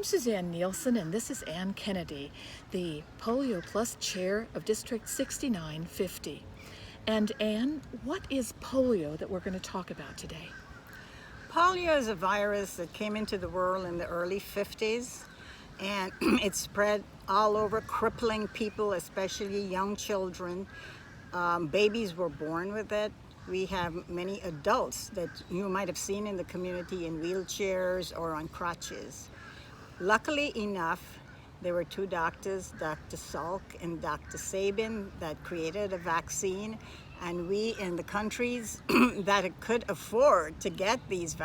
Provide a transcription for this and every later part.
Susanne Nielsen, and this is Ann Kennedy, the Polio Plus Chair of District 6950. And Ann, what is polio that we're going to talk about today? Polio is a virus that came into the world in the early 50s, and it spread all over, crippling people, especially young children. Babies were born with it. We have many adults that you might have seen in the community in wheelchairs or on crutches. Luckily enough, there were two doctors, Dr. Salk and Dr. Sabin, that created a vaccine, and we in the countries that could afford to get these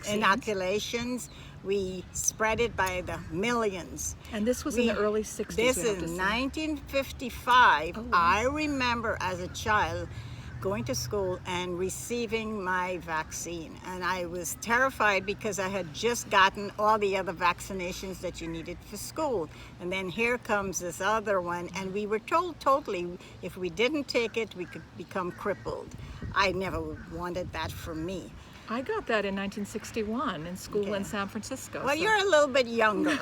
inoculations, we spread it by the millions. And this was in the early 60s. This is 1955. Oh, wow. I remember as a child going to school and receiving my vaccine, and I was terrified because I had just gotten all the other vaccinations that you needed for school, and then here comes this other one, and we were told totally if we didn't take it we could become crippled. I never wanted that for me. I got that in 1961 in school in San Francisco. Well, you're a little bit younger.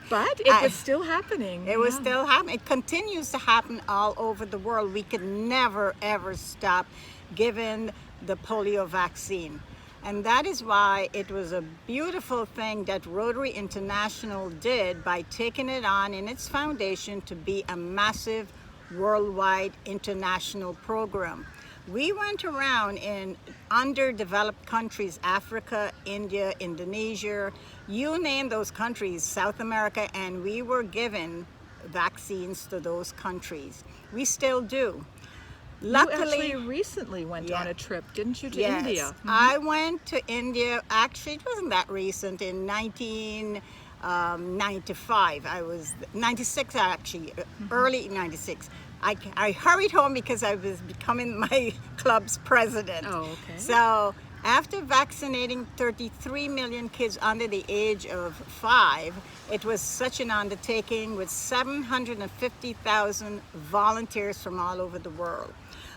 But it was still happening. It was still happening. It continues to happen all over the world. We could never, ever stop giving the polio vaccine. And that is why it was a beautiful thing that Rotary International did by taking it on in its foundation to be a massive worldwide international program. We went around in underdeveloped countries, Africa, India, Indonesia, you name those countries, South America, and we were given vaccines to those countries. We still do. Luckily, you actually recently went on a trip, didn't you, to yes, India? Mm-hmm. I went to India, actually it wasn't that recent, in 1995. I was 96 actually, early 96. I hurried home because I was becoming my club's president. Oh, okay. So after vaccinating 33 million kids under the age of 5, it was such an undertaking with 750,000 volunteers from all over the world.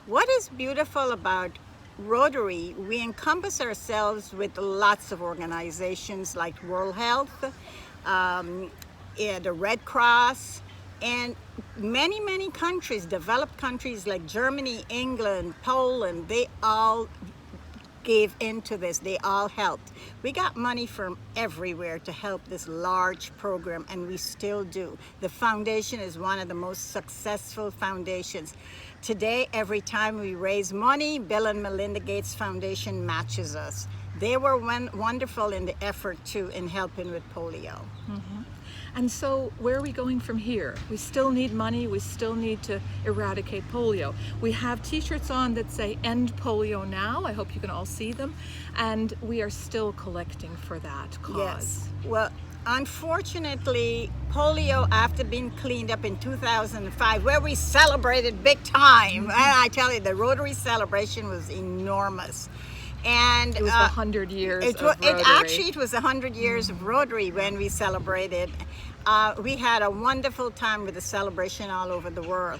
What is beautiful about Rotary, we encompass ourselves with lots of organizations like World Health, the Red Cross, and many countries, developed countries like Germany, England, Poland, they all gave into this. They all helped. We got money from everywhere to help this large program, and we still do. The foundation is one of the most successful foundations. Today, every time we raise money, Bill and Melinda Gates Foundation matches us. They were wonderful in the effort too in helping with polio. Mm-hmm. And so where are we going from here? We still need money. We still need to eradicate polio. We have t-shirts on that say End Polio Now. I hope you can all see them. And we are still collecting for that cause. Yes. Well, unfortunately, polio, after being cleaned up in 2005, where we celebrated big time, and I tell you, the Rotary celebration was enormous. And it was 100 years of Rotary. It was 100 years of Rotary when we celebrated. We had a wonderful time with the celebration all over the world.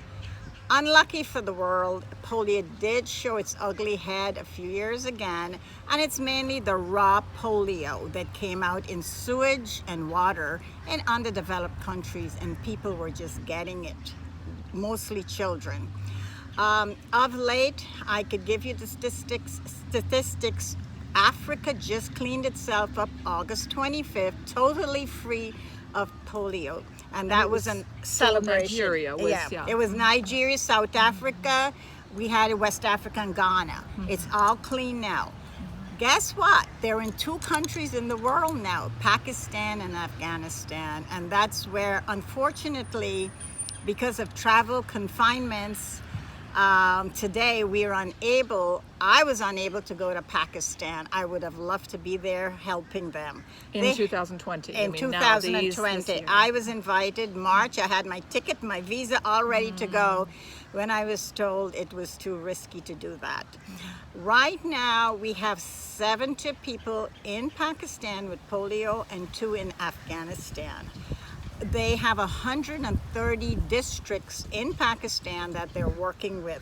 Unlucky for the world, polio did show its ugly head a few years again, and it's mainly the raw polio that came out in sewage and water in underdeveloped countries, and people were just getting it, mostly children. Of late, I could give you the statistics. Africa just cleaned itself up August 25th, totally free of polio. And that was a celebration. Nigeria was, It was Nigeria, South Africa, we had West Africa and Ghana. Mm-hmm. It's all clean now. Mm-hmm. Guess what? They're in 2 countries in the world now, Pakistan and Afghanistan. And that's where, unfortunately, because of travel confinements, today I was unable to go to Pakistan. I would have loved to be there helping them. In 2020. In 2020. I was invited, March, I had my ticket, my visa all ready to go when I was told it was too risky to do that. Right now we have 70 people in Pakistan with polio and 2 in Afghanistan. They have 130 districts in Pakistan that they're working with.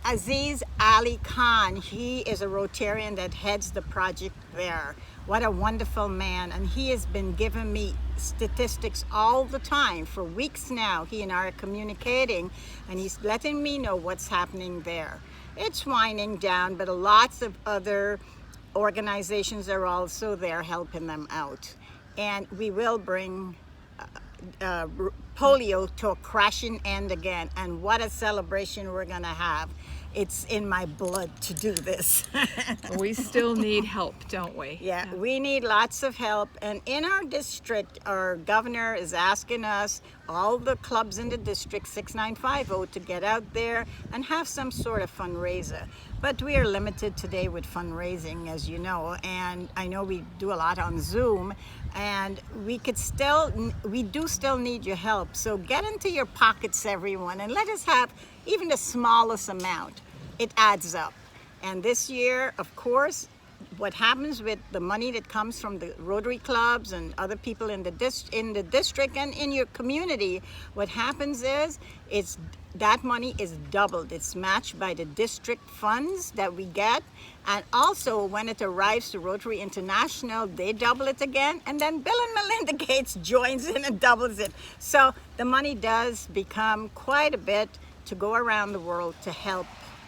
Aziz Ali Khan, he is a Rotarian that heads the project there. What a wonderful man. And he has been giving me statistics all the time. For weeks now, he and I are communicating, and he's letting me know what's happening there. It's winding down, but lots of other organizations are also there helping them out. And we will bring polio to a crashing end again. And what a celebration we're going to have. It's in my blood to do this. We still need help, don't we? Yeah, we need lots of help. And in our district, our governor is asking us, all the clubs in the district, 6950, to get out there and have some sort of fundraiser. But we are limited today with fundraising, as you know, and I know we do a lot on Zoom, and we do still need your help. So get into your pockets, everyone, and let us have even the smallest amount. It adds up. And this year, of course, what happens with the money that comes from the Rotary clubs and other people in the district and in your community, what happens is that money is doubled. It's matched by the district funds that we get, and also when it arrives to Rotary International, they double it again, and then Bill and Melinda Gates joins in and doubles it. So the money does become quite a bit to go around the world to help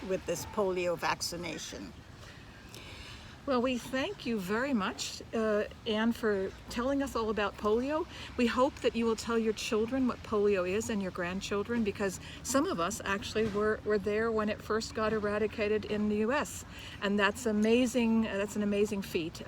with this polio vaccination. Well, we thank you very much, Anne, for telling us all about polio. We hope that you will tell your children what polio is and your grandchildren, because some of us actually were there when it first got eradicated in the U.S. And that's amazing. That's an amazing feat.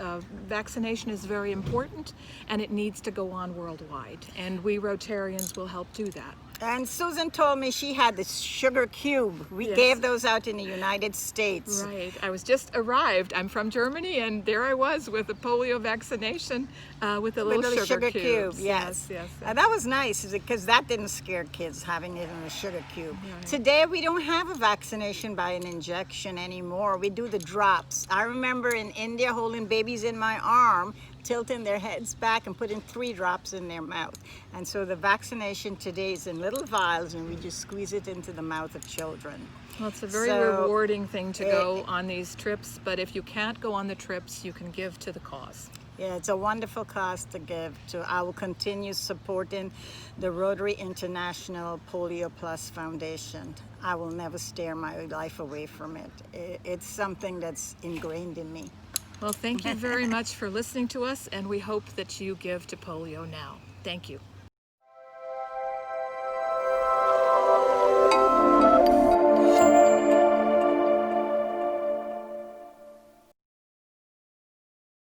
Vaccination is very important, and it needs to go on worldwide. And we Rotarians will help do that. And Susan told me she had the sugar cube. We Yes. gave those out in the United States. Right. I was just arrived. I'm from Germany, and there I was with a polio vaccination with a little sugar cube. Yes. Yes. That was nice because that didn't scare kids, having it in a sugar cube. Right. Today we don't have a vaccination by an injection anymore. We do the drops. I remember in India holding babies in my arm, tilting their heads back and putting 3 drops in their mouth. And so the vaccination today is in little vials, and we just squeeze it into the mouth of children. Well, it's a very rewarding thing to go on these trips, but if you can't go on the trips, you can give to the cause. Yeah, it's a wonderful cause to give to. I will continue supporting the Rotary International Polio Plus Foundation. I will never steer my life away from it. It's something that's ingrained in me. Well, thank you very much for listening to us, and we hope that you give to Polio Now. Thank you.